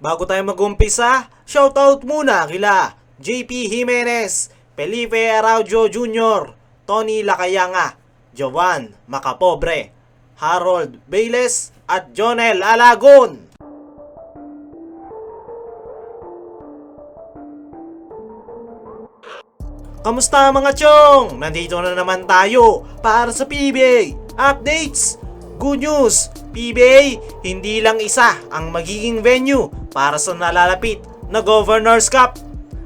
Bago tayo mag-umpisa, shoutout muna kila JP Jimenez, Felipe Araujo Jr., Tony Lacayanga, Jovan Macapobre, Harold Bayles at Jonel Alagon. Kamusta mga chong? Nandito na naman tayo para sa PBA Updates. Good news, PBA hindi lang isa ang magiging venue para sa nalalapit na Governors Cup.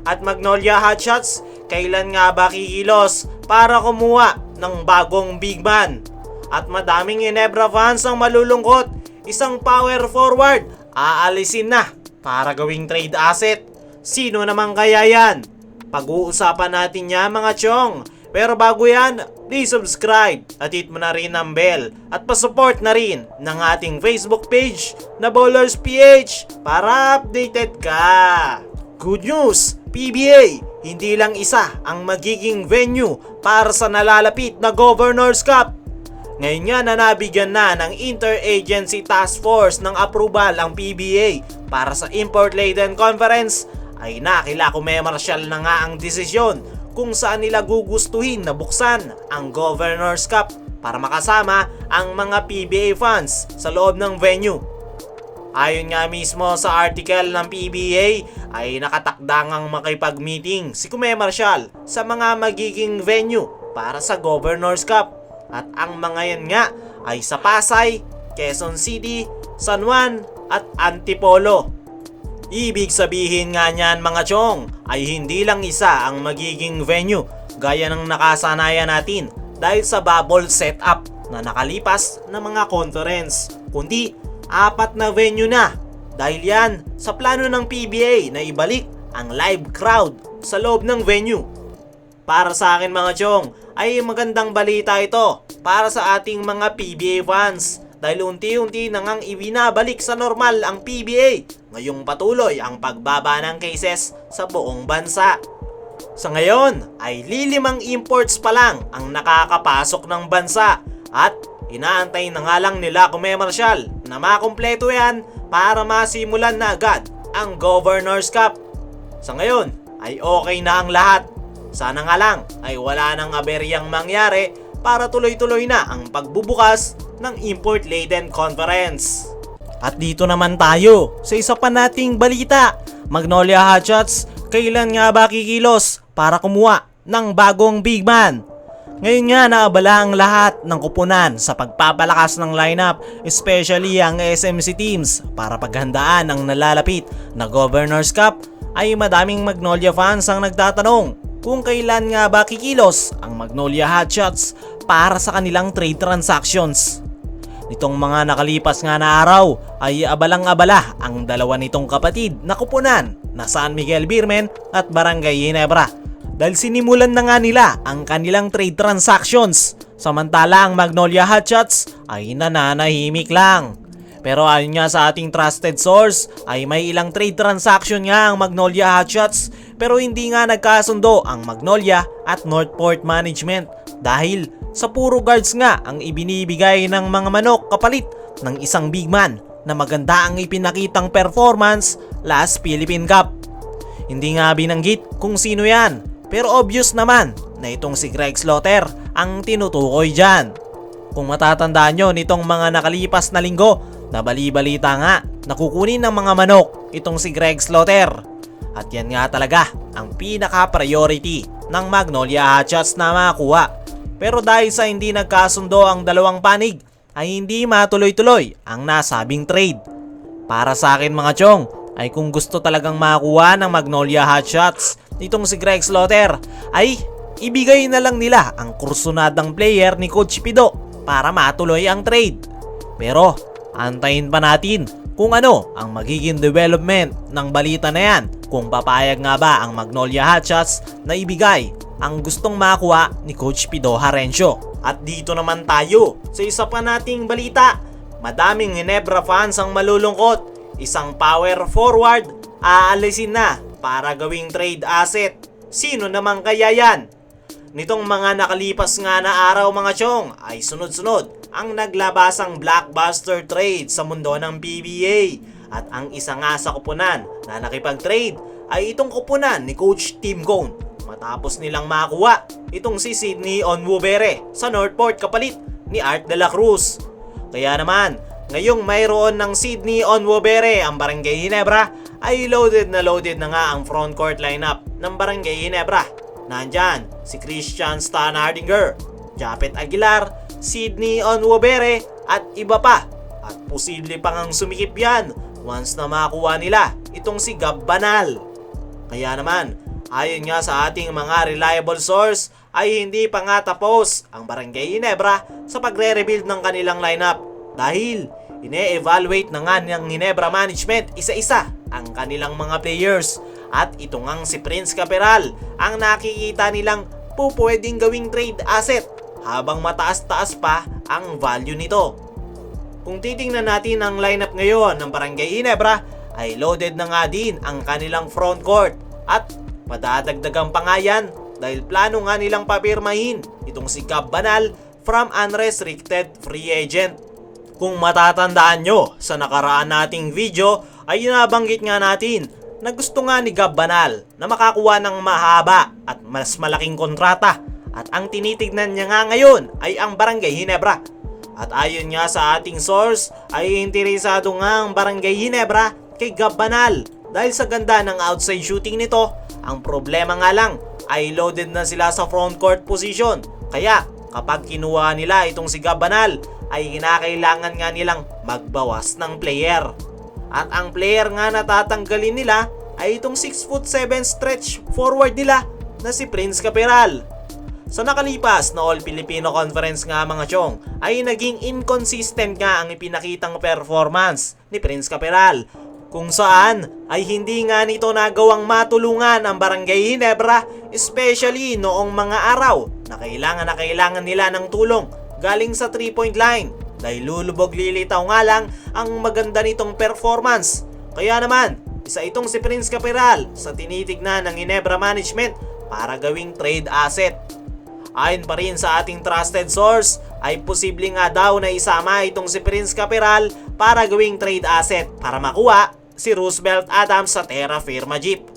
At Magnolia Hotshots, kailan nga ba kikilos para kumuha ng bagong big man? At madaming Ginebra fans ang malulungkot, isang power forward aalisin na para gawing trade asset. Sino naman kaya yan? Pag-uusapan natin yan mga chong. Pero bago yan, please subscribe at hit mo na rin ang bell at pasupport na rin ng ating Facebook page na Ballers PH para updated ka. Good news, PBA, hindi lang isa ang magiging venue para sa nalalapit na Governors Cup. Ngayon nga na nabigyan na ng Interagency Task Force ng approval ang PBA para sa Import-Laden Conference, ay nakilakumemarsyal na nga ang desisyon kung saan nila gugustuhin na buksan ang Governors Cup para makasama ang mga PBA fans sa loob ng venue. Ayon nga mismo sa article ng PBA ay nakatakdangang makipag-meeting si Kume Marshall sa mga magiging venue para sa Governors Cup. At ang mga yan nga ay sa Pasay, Quezon City, San Juan at Antipolo. Ibig sabihin nga niyan mga chong ay hindi lang isa ang magiging venue gaya ng nakasanayan natin dahil sa bubble setup na nakalipas na mga conference, kundi 4 na venue na dahil yan sa plano ng PBA na ibalik ang live crowd sa loob ng venue. Para sa akin mga chong ay magandang balita ito para sa ating mga PBA fans dahil unti-unti na ngang ibinabalik sa normal ang PBA. Ngayong patuloy ang pagbaba ng cases sa buong bansa. Sa ngayon ay lilimang imports pa lang ang nakakapasok ng bansa at inaantay na nga lang nila Kume Marshall na makumpleto yan para masimulan na agad ang Governors Cup. Sa ngayon ay okay na ang lahat. Sana nga lang ay wala nang aberyang mangyari para tuloy-tuloy na ang pagbubukas ng Import-Laden Conference. At dito naman tayo sa isa pa nating balita. Magnolia Hotshots, kailan nga ba kikilos para kumuha ng bagong big man? Ngayon nga naabala ang lahat ng kupunan sa pagpapalakas ng lineup, especially ang SMC teams para paghandaan ang nalalapit na Governors Cup. Ay madaming Magnolia fans ang nagtatanong kung kailan nga ba kikilos ang Magnolia Hotshots para sa kanilang trade transactions. Nitong mga nakalipas nga na araw ay abalang-abala ang dalawa nitong kapatid na kupunan na San Miguel Beermen at Barangay Ginebra dahil sinimulan na nga nila ang kanilang trade transactions, samantala ang Magnolia Hotshots ay nananahimik lang. Pero ayon nga sa ating trusted source ay may ilang trade transaction nga ang Magnolia Hotshots pero hindi nga nagkasundo ang Magnolia at Northport Management dahil sa puro guards nga ang ibinibigay ng mga manok kapalit ng isang big man na maganda ang ipinakitang performance last Philippine Cup. Hindi nga binanggit kung sino yan pero obvious naman na itong si Greg Slaughter ang tinutukoy dyan. Kung matatandaan nyo nitong mga nakalipas na linggo na bali-balita nga na kukunin ng mga manok itong si Greg Slaughter. At yan nga talaga ang pinaka-priority ng Magnolia Hotshots na makuha. Pero dahil sa hindi nagkasundo ang dalawang panig ay hindi matuloy-tuloy ang nasabing trade. Para sa akin mga chong ay kung gusto talagang makuha ng Magnolia Hotshots nitong si Greg Slaughter ay ibigay na lang nila ang kursunadang player ni Coach Pido para matuloy ang trade. Pero antayin pa natin kung ano ang magiging development ng balita na yan, kung papayag nga ba ang Magnolia Hotshots na ibigay ang gustong makuha ni Coach Pido Harencio. At dito naman tayo sa isa pa nating balita. Madaming Ginebra fans ang malulungkot. Isang power forward aalisin na para gawing trade asset. Sino naman kaya yan? Nitong mga nakalipas nga na araw mga chong ay sunod-sunod ang naglabasang blockbuster trade sa mundo ng PBA. At ang isa nga sa koponan na nakipag-trade ay itong koponan ni Coach Tim Cone matapos nilang makuha itong si Sydney Onwubere sa Northport kapalit ni Art de la Cruz. Kaya naman, ngayong mayroon ng Sydney Onwubere ang Barangay Ginebra ay loaded na nga ang frontcourt lineup ng Barangay Ginebra. Nandyan si Christian Stan Hardinger, Japet Aguilar, Sydney Onwubere at iba pa. At posible pang ang sumikip yan once na makuha nila itong si Gab Banal. Kaya naman, ayon nga sa ating mga reliable source ay hindi pa nga tapos ang Barangay Ginebra sa pagre-rebuild ng kanilang lineup dahil ine-evaluate na nga ng Ginebra management isa-isa ang kanilang mga players. At ito ngang si Prince Caperal ang nakikita nilang pwedeng gawing trade asset habang mataas-taas pa ang value nito. Kung titingnan natin ang lineup ngayon ng Barangay Ginebra ay loaded na nga din ang kanilang frontcourt at padadagdagan pa nga yan dahil plano nga nilang papirmahin itong si Gab Banal from unrestricted free agent. Kung matatandaan nyo sa nakaraan nating video ay nabanggit nga natin na gusto nga ni Gab Banal na makakuha ng mahaba at mas malaking kontrata at ang tinitignan niya nga ngayon ay ang Barangay Ginebra. At ayon nga sa ating source ay interesado nga ang Barangay Ginebra kay Gab Banal dahil sa ganda ng outside shooting nito. Ang problema nga lang ay loaded na sila sa frontcourt position, kaya kapag kinuha nila itong si Gab Banal ay kinakailangan nga nilang magbawas ng player. At ang player nga na tatanggalin nila ay itong 6'7" stretch forward nila na si Prince Caperal. Sa nakalipas na All-Filipino Conference nga mga chong ay naging inconsistent nga ang ipinakitang performance ni Prince Caperal, kung saan ay hindi nga nito nagawang matulungan ang Barangay Ginebra, especially noong mga araw na kailangan nila ng tulong galing sa 3-point line dahil lulubog lilitaw nga lang ang maganda nitong performance. Kaya naman, isa itong si Prince Caperal sa tinitignan ng Ginebra management para gawing trade asset. Ayon pa rin sa ating trusted source ay posible nga daw na isama itong si Prince Caperal para gawing trade asset para makuha si Roosevelt Adams sa Terra Firma Jeep.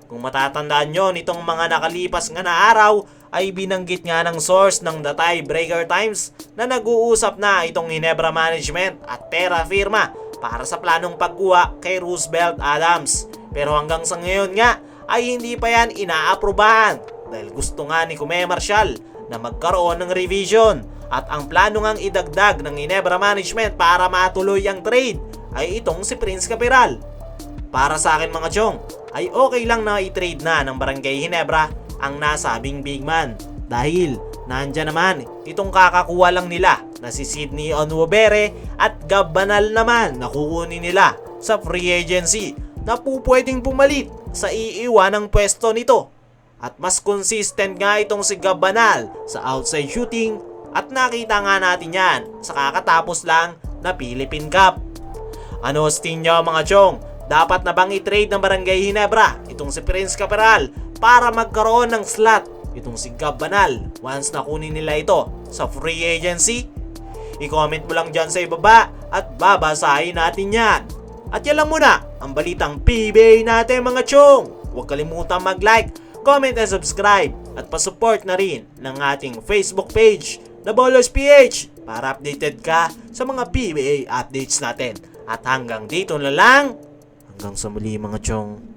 Kung matatandaan nyo nitong mga nakalipas nga na araw ay binanggit nga ng source ng The Tiebreaker Times na nag-uusap na itong Ginebra management at Terra Firma para sa planong pagkuha kay Roosevelt Adams. Pero hanggang sa ngayon nga ay hindi pa yan inaaprobahan dahil gusto nga ni Kume Marshall na magkaroon ng revision at ang plano ngang idagdag ng Ginebra management para matuloy ang trade ay itong si Prince Caperal. Para sa akin mga chong ay okay lang na i-trade na ng Barangay Ginebra ang nasabing big man dahil nandyan naman itong kakakuha lang nila na si Sydney Onwubere at Gab Banal naman na kukunin nila sa free agency na pwedeng pumalit sa iiwanang pwesto nito. At mas consistent nga itong si Gab Banal sa outside shooting at nakita nga natin yan sa kakatapos lang na Philippine Cup. Ano sa tingin nyo mga chong? Dapat na bang i-trade ng Barangay Ginebra itong si Prince Caperal para magkaroon ng slot itong si Gab Banal once na kunin nila ito sa free agency? I-comment mo lang dyan sa ibaba at babasahin natin yan. At yan lang muna ang balitang PBA natin mga chong. Huwag kalimutan mag-like, comment and subscribe at pasupport na rin ng ating Facebook page na Ballers PH para updated ka sa mga PBA updates natin. At hanggang dito na lang. Hanggang sa muli mga chong.